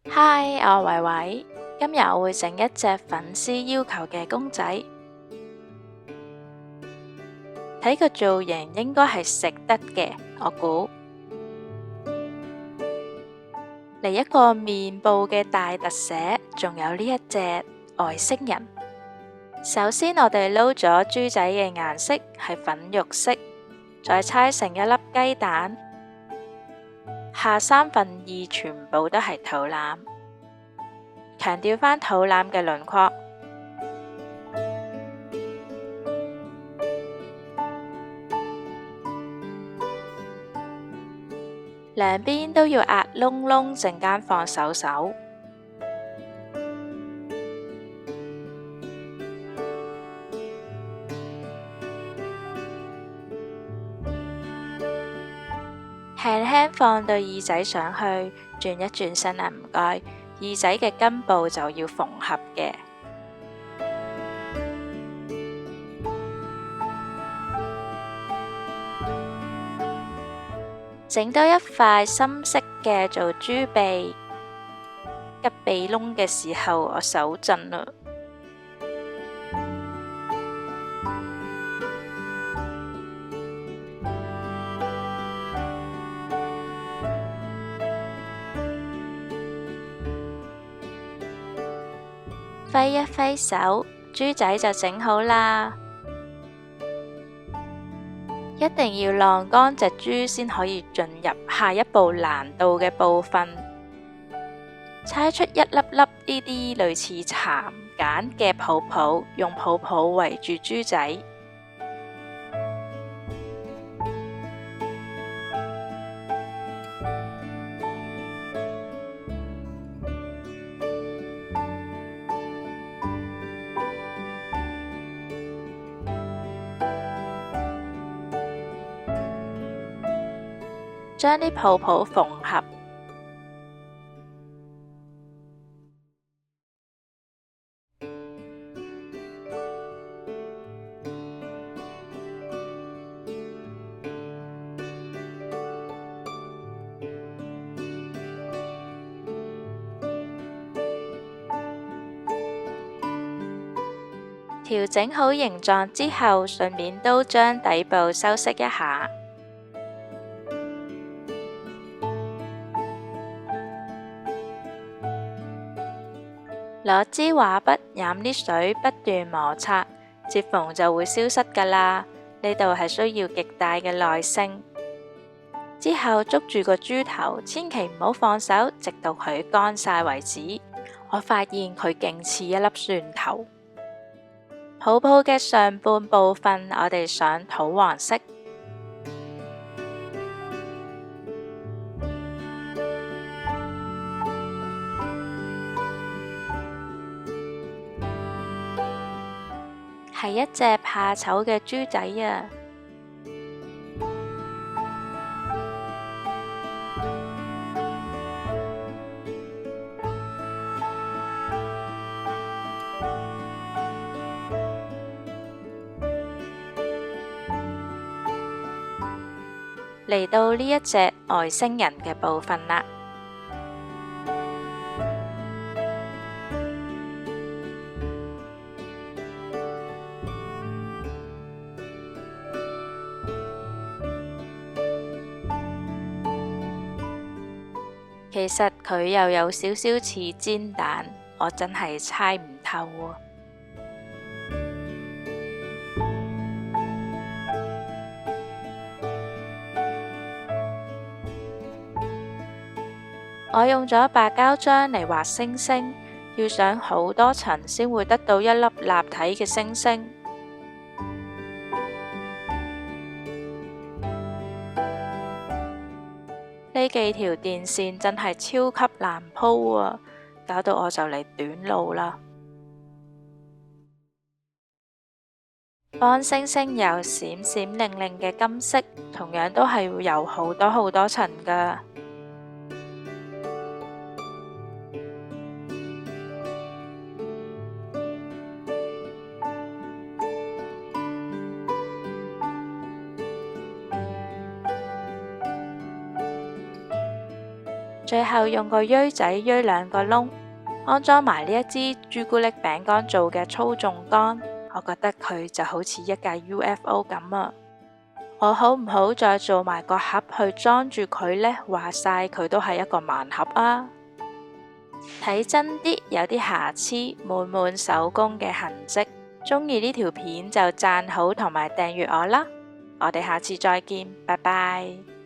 嗨，我係維維，今日我會整一隻粉絲要求嘅公仔，睇個造型應該係食得嘅，我估嚟一個面部嘅大特寫，仲有呢一隻外星人。首先我哋撈咗豬仔嘅顏色係粉肉色，再搓成一粒雞蛋，下2/3全部都係肚腩。強調返肚腩嘅輪廓，兩邊都要壓窿窿，陣間放手手。輕輕放對耳仔上去，轉一轉身啊，唔該。耳仔嘅根部就要縫合嘅，整多一塊深色嘅做豬鼻，吉鼻窿嘅時候我手震啦。揮一揮手，豬仔就整好啦。一定要晾乾隻豬先可以進入下一步難度嘅部分，猜出一粒粒呢啲類似蠶繭嘅泡泡，用泡泡圍住豬仔。將啲泡泡縫合，調整好形狀之後，順便都將底部修飾一下。攞支畫筆飲啲水，不斷摩擦，接縫就會消失㗎啦。呢度係需要極大嘅耐性。之後捉住個豬頭，千祈唔好放手，直到佢乾晒為止。我發現佢勁似一粒蒜頭。泡泡嘅上半部分，我哋上土黃色。係一隻怕醜嘅豬仔啊！嚟到呢一隻外星人嘅部分啦。其實佢又有少少似煎蛋，我真係猜唔透喎。我用咗白膠漿嚟畫星星，要上好多層先會得到一粒立體嘅星星。呢幾條電線真係超級難鋪啊，搞到我就嚟短路啦。幫星星有閃閃亮亮嘅金色，同樣都係會有好多好多層㗎。最後用個錐仔錐2個窿，安裝埋呢一支朱古力餅乾做嘅操縱桿，我覺得佢就好似一架 UFO 咁啊！我好唔好再做埋個盒去裝住佢呢？話晒佢都係一個盲盒啊！睇真啲，有啲瑕疵，滿滿手工嘅痕跡。鍾意呢條片就讚好同埋訂閱我啦！我哋下次再見，拜拜。